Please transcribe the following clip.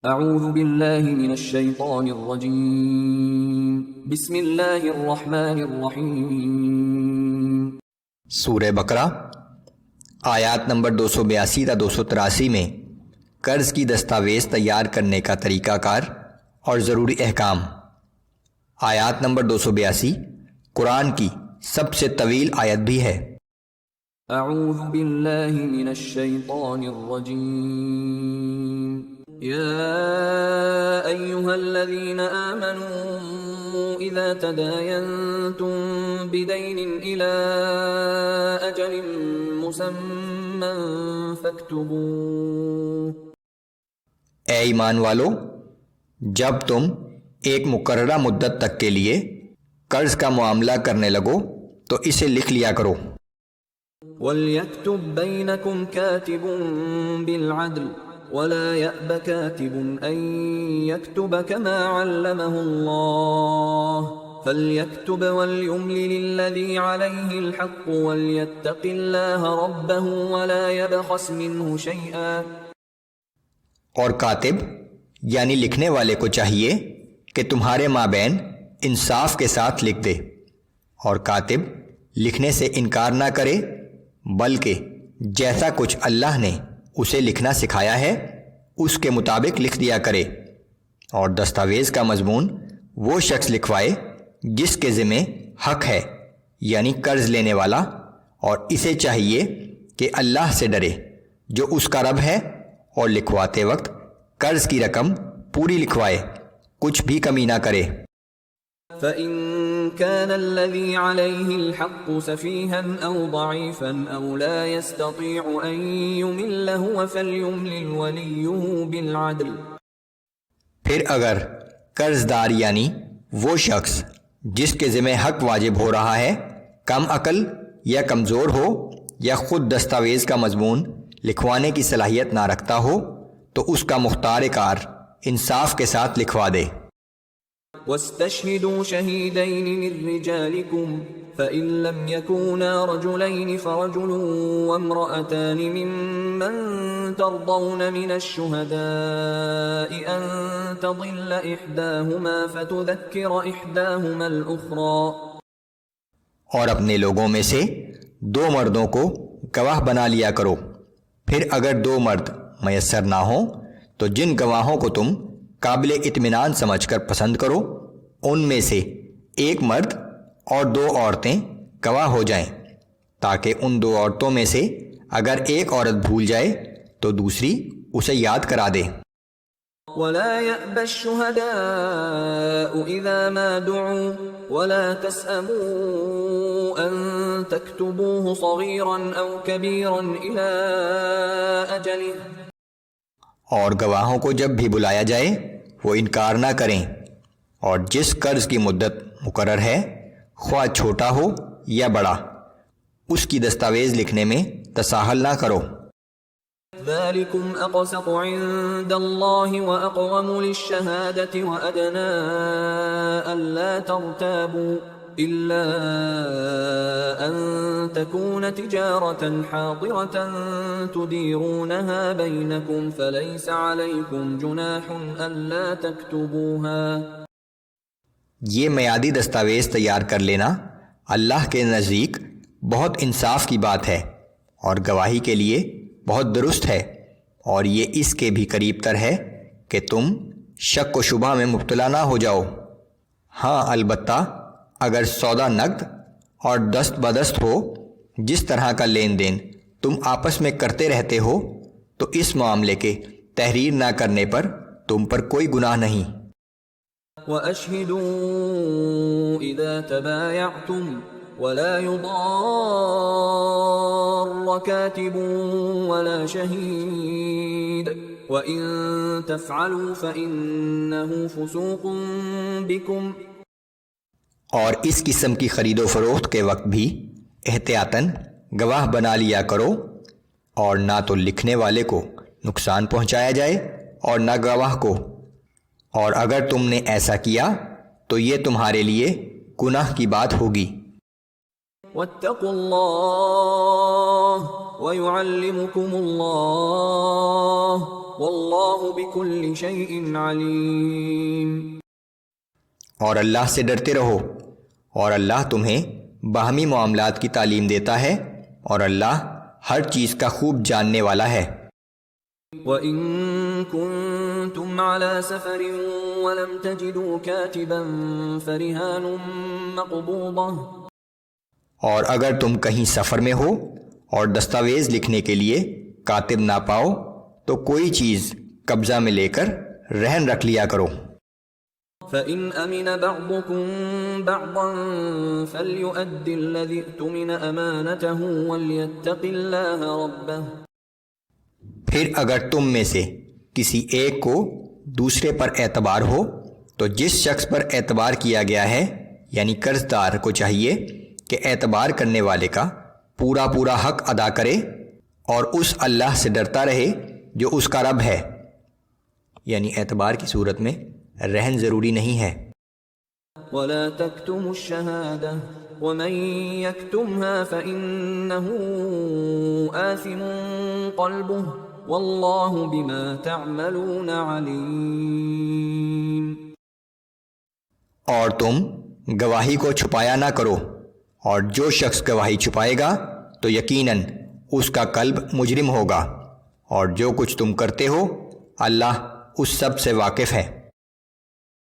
اعوذ باللہ من الشیطان الرجیم بسم اللہ الرحمن الرحیم۔ سورہ بقرہ آیات نمبر 282 تا 283 میں قرض کی دستاویز تیار کرنے کا طریقہ کار اور ضروری احکام۔ آیات نمبر 282 قرآن کی سب سے طویل آیت بھی ہے۔ اعوذ باللہ من الشیطان الرجیم۔ یا ایہا الذین آمنوا اذا تداینتم بدین الى اجل مسمى فاکتبوه۔ اے ایمان والو، جب تم ایک مقررہ مدت تک کے لیے قرض کا معاملہ کرنے لگو تو اسے لکھ لیا کرو۔ وَلْيَكْتُبْ بَيْنَكُمْ كَاتِبٌ بِالْعَدْلِ وَلَا يَأْبَ كَاتِبٌ أَن يَكْتُبَ كَمَا عَلَّمَهُ اللَّهُ فَلْيَكْتُبْ وَلْيُمْلِلِ الَّذِي عَلَيْهِ الْحَقُّ وَلْيَتَّقِ اللَّهَ رَبَّهُ وَلَا يَبْخَسْ مِنْهُ شَيْئًا۔ اور کاتب یعنی لکھنے والے کو چاہیے کہ تمہارے مابین انصاف کے ساتھ لکھ دے، اور کاتب لکھنے سے انکار نہ کرے، بلکہ جیسا کچھ اللہ نے اسے لکھنا سکھایا ہے اس کے مطابق لکھ دیا کرے۔ اور دستاویز کا مضمون وہ شخص لکھوائے جس کے ذمہ حق ہے، یعنی قرض لینے والا، اور اسے چاہیے کہ اللہ سے ڈرے جو اس کا رب ہے، اور لکھواتے وقت قرض کی رقم پوری لکھوائے، کچھ بھی کمی نہ کرے۔ فَإِن كَانَ الَّذِي عَلَيْهِ الْحَقُّ سَفِيهًا أَوْ ضَعِيفًا أَوْ لَا يَسْتَطِيعُ أَن يُمِلَّ هُوَ فَلْيُمْلِلْ وَلِيُّهُ بِالْعَدْلِ۔ پھر اگر قرض دار یعنی وہ شخص جس کے ذمہ حق واجب ہو رہا ہے کم عقل یا کمزور ہو، یا خود دستاویز کا مضمون لکھوانے کی صلاحیت نہ رکھتا ہو، تو اس کا مختار کار انصاف کے ساتھ لکھوا دے۔ وَاسْتَشْهِدُوا شَهِيدَيْنِ مِن رِّجَالِكُمْ فَإِن لَّمْ يَكُونَا رَجُلَيْنِ فَرَجُلٌ وَامْرَأَتَانِ مِمَّن تَرْضَوْنَ مِنَ الشُّهَدَاءِ أَن تَضِلَّ إِحْدَاهُمَا فَتُذَكِّرَ إِحْدَاهُمَا الْأُخْرَى۔ اور اپنے لوگوں میں سے دو مردوں کو گواہ بنا لیا کرو، پھر اگر دو مرد میسر نہ ہوں تو جن گواہوں کو تم قابل اطمینان سمجھ کر پسند کرو، ان میں سے ایک مرد اور دو عورتیں گواہ ہو جائیں، تاکہ ان دو عورتوں میں سے اگر ایک عورت بھول جائے تو دوسری اسے یاد کرا دے۔ وَلَا يَأْبَ الشُّهَدَاءُ إِذَا مَا دُعُوا وَلَا تَسْأَمُوا أَن تَكْتُبُوهُ صَغِيرًا أَوْ كَبِيرًا إِلَىٰ أَجَلِهِ۔ اور گواہوں کو جب بھی بلایا جائے وہ انکار نہ کریں، اور جس قرض کی مدت مقرر ہے خواہ چھوٹا ہو یا بڑا، اس کی دستاویز لکھنے میں تساہل نہ کرو۔ ذَلِكُمْ أَقْسَطُ عِندَ اللَّهِ وَأَقْوَمُ لِلشَّهَادَةِ وَأَدْنَىٰ أَلَّا تَرْتَابُوا إِلَّا أَن تَكُونَ تِجَارَةً حَاضِرَةً تُدِيرُونَهَا بَيْنَكُمْ فَلَيْسَ عَلَيْكُمْ جُنَاحٌ أَلَّا تَكْتُبُوهَا۔ یہ میعادی دستاویز تیار کر لینا اللہ کے نزدیک بہت انصاف کی بات ہے، اور گواہی کے لیے بہت درست ہے، اور یہ اس کے بھی قریب تر ہے کہ تم شک و شبہ میں مبتلا نہ ہو جاؤ۔ ہاں البتہ اگر سودا نقد اور دست بدست ہو، جس طرح کا لین دین تم آپس میں کرتے رہتے ہو، تو اس معاملے کے تحریر نہ کرنے پر تم پر کوئی گناہ نہیں۔ وَأَشْهِدُوا إِذَا تَبَايَعْتُمْ وَلَا يُضَارَّ كَاتِبٌ وَلَا شَهِيدٌ وَإِن تَفْعَلُوا فَإِنَّهُ فُسُوقٌ بِكُمْ۔ اور اس قسم کی خرید و فروخت کے وقت بھی احتیاطاً گواہ بنا لیا کرو، اور نہ تو لکھنے والے کو نقصان پہنچایا جائے اور نہ گواہ کو، اور اگر تم نے ایسا کیا تو یہ تمہارے لیے گناہ کی بات ہوگی۔ وَاتَّقُوا اللَّهَ وَيُعَلِّمُكُمُ اللَّهُ واللہ بکل شیء علیم۔ اور اللہ سے ڈرتے رہو، اور اللہ تمہیں باہمی معاملات کی تعلیم دیتا ہے، اور اللہ ہر چیز کا خوب جاننے والا ہے۔ وَإِن كُنتُمْ عَلَى سَفَرٍ وَلَمْ تَجِدُوا كَاتِبًا فَرِهَانٌ مَّقْبُوضَةٌ، اور اگر تم کہیں سفر میں ہو اور دستاویز لکھنے کے لیے کاتب نہ پاؤ تو کوئی چیز قبضہ میں لے کر رہن رکھ لیا کرو۔ فَإِنْ أَمِنَ بَعْضُكُمْ بَعْضًا فَلْيُؤَدِّ الَّذِي اؤْتُمِنَ أَمَانَتَهُ وَلْيَتَّقِ اللَّهَ رَبَّهُ۔ پھر اگر تم میں سے کسی ایک کو دوسرے پر اعتبار ہو تو جس شخص پر اعتبار کیا گیا ہے یعنی قرض دار کو چاہیے کہ اعتبار کرنے والے کا پورا پورا حق ادا کرے اور اس اللہ سے ڈرتا رہے جو اس کا رب ہے، یعنی اعتبار کی صورت میں رہن ضروری نہیں ہے۔ وَلَا تَكْتُمُوا الشَّهَادَةَ وَمَن يَكْتُمْهَا فَإِنَّهُ آثِمٌ قَلْبُهُ وَاللَّهُ بِمَا تَعْمَلُونَ عَلِيمٌ۔ اور تم گواہی کو چھپایا نہ کرو، اور جو شخص گواہی چھپائے گا تو یقیناً اس کا قلب مجرم ہوگا، اور جو کچھ تم کرتے ہو اللہ اس سب سے واقف ہے۔